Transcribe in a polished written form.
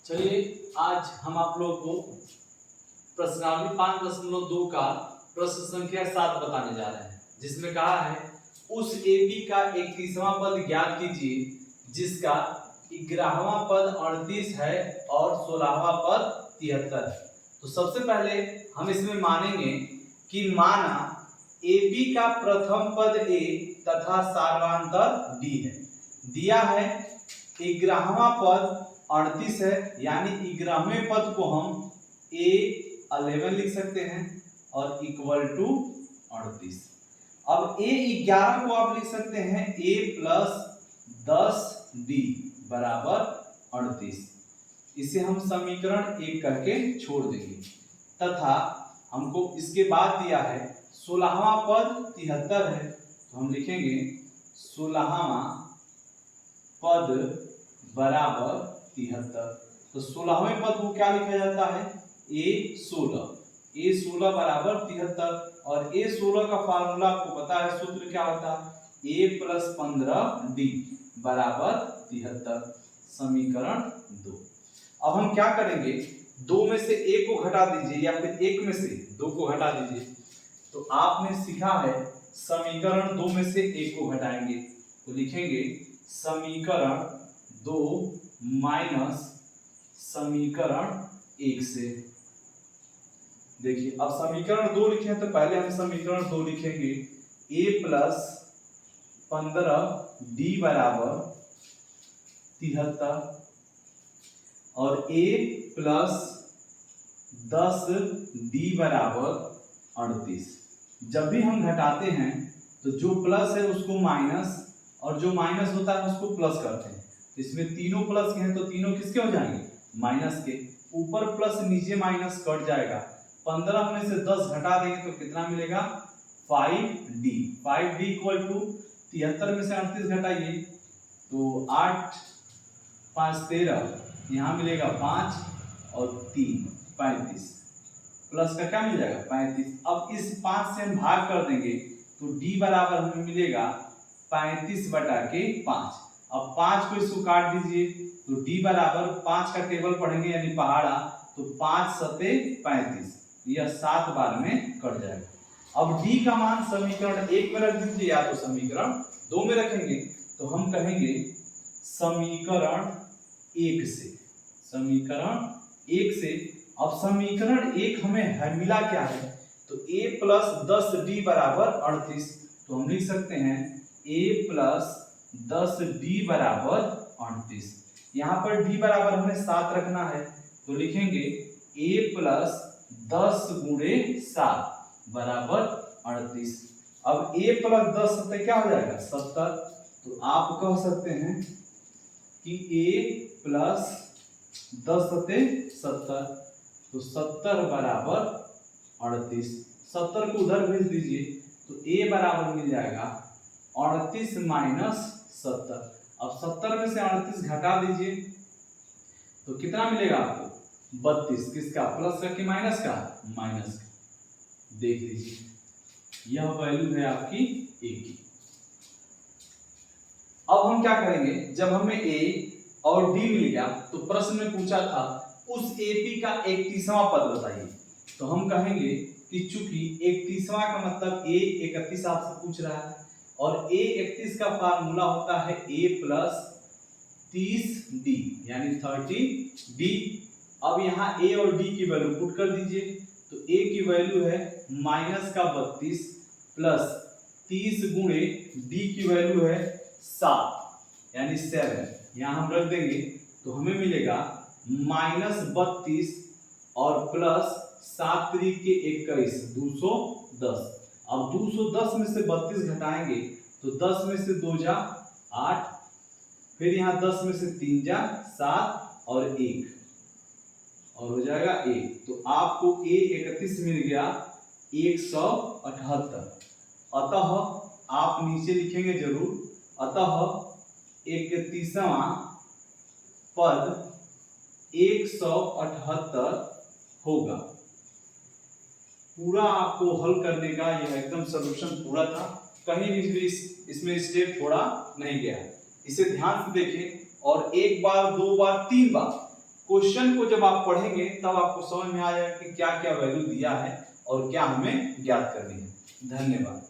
चलिए आज हम आप लोगों को प्रश्नावली 5.2 का प्रश्न संख्या 7 बताने जा रहे हैं, जिसमें कहा है उस एपी का 31वां पद ज्ञात कीजिए जिसका 11वां पद 38 है और 16वां पद 73 है। तो सबसे पहले हम इसमें मानेंगे कि माना एपी का प्रथम पद ए तथा सार्वांतर डी है। दिया है 11वां पद 38 है, यानी 11वें पद को हम A11 लिख सकते हैं और इक्वल टू 38। अब A11 को आप लिख सकते हैं A प्लस 10D बराबर 38। इसे हम समीकरण 1 करके छोड़ देंगे तथा हमको इसके बाद दिया है 16वां पद 73 है, तो हम लिखेंगे 16वां पद बराबर 73। तो 16वें पद को क्या लिखा जाता है A16 बराबर 73 और A16 का फार्मूला आपको पता है, सूत्र क्या होता है A प्लस 15D बराबर 73। समीकरण 2। अब हम क्या करेंगे, 2 में से A को घटा दीजिए या फिर 1 में से 2 को घटा दीजिए। तो आपने सीखा है समीकरण 2 में से 1 को घटाएंगे तो लिखेंगे समीकरण 2 माइनस समीकरण 1 से। देखिए अब समीकरण 2 लिखे तो पहले हम समीकरण 2 लिखेंगे A प्लस 15D बराबर 73 और A प्लस 10D बराबर 38। जब भी हम घटाते हैं तो जो प्लस है उसको माइनस और जो माइनस होता है उसको प्लस करते हैं। इसमें तीनों प्लस के हैं तो तीनों किसके हो जाएंगे, माइनस के। ऊपर प्लस नीचे माइनस कट जाएगा। 15 में से 10 घटा देंगे तो कितना मिलेगा 5D। 5D इक्वल टू 73 में से 38 घटाइए तो 8 5 13, यहाँ मिलेगा 5 और 3 35, प्लस का क्या मिल जाएगा 35। अब इस 5 से हम भाग कर देंगे तो D बराबर हमें मिलेगा 35/5। अब 5 को इसको काट दीजिए तो D बराबर 5 का टेबल पढ़ेंगे यानी पहाड़ा, तो 5 सते 35, यह 7 बार में कट जाएगा। अब D का मान समीकरण 1 में रख दीजिए या तो समीकरण 2 में रखेंगे तो हम कहेंगे समीकरण 1 से। समीकरण 1 से अब समीकरण 1 हमें है मिला क्या है, तो A प्लस 10D बराबर 38, तो हम लिख सकते हैं A प्लस 10D बराबर 38। यहाँ पर D बराबर हमें 7 रखना है तो लिखेंगे A प्लस 10 गुणे 7 बराबर 38। अब A प्लस 10 सत्तर क्या हो जाएगा 70, तो आप कह सकते हैं कि A प्लस 10 सत्ते 70, तो 70 बराबर 38। 70 को उधर भेज दीजिए तो A बराबर मिल जाएगा 38 माइनस 70। अब 70 में से 38 घटा दीजिए तो कितना मिलेगा आपको 32। किसका, प्लस का कि माइनस का, माइनस का। देख लीजिए यह वैल्यू है आपकी A की। अब हम क्या करेंगे, जब हमें A और D मिल गया तो प्रश्न में पूछा था उस AP का 31वां पद बताइए, तो हम कहेंगे कि चूंकि 31वां का मतलब A 31 आपसे पूछ रहा है और A 31 का फार्मूला होता है A प्लस 30D यानी 30D। अब यहाँ A और D की वैल्यू पुट कर दीजिए तो A की वैल्यू है माइनस का 32 प्लस 30 गुणे D की वैल्यू है 7 यानी 7, यहाँ हम रख देंगे तो हमें मिलेगा माइनस 32 और प्लस 7 3 के 21 210। अब 210 में से 32 घटाएंगे तो 10 में से 2 जा 8, फिर यहाँ 10 में से 3 जा 7 और 1 और हो जाएगा 1। तो आपको A 31 मिल गया 178। अतः आप नीचे लिखेंगे जरूर, अतः 31वां पद 178 होगा। पूरा आपको हल करने का यह एकदम सॉल्यूशन पूरा था, कहीं भी इसमें स्टेप थोड़ा नहीं गया। इसे ध्यान से देखें और एक बार, दो बार, तीन बार क्वेश्चन को जब आप पढ़ेंगे तब आपको समझ में आ जाएगा कि क्या क्या वैल्यू दिया है और क्या हमें ज्ञात करनी है। धन्यवाद।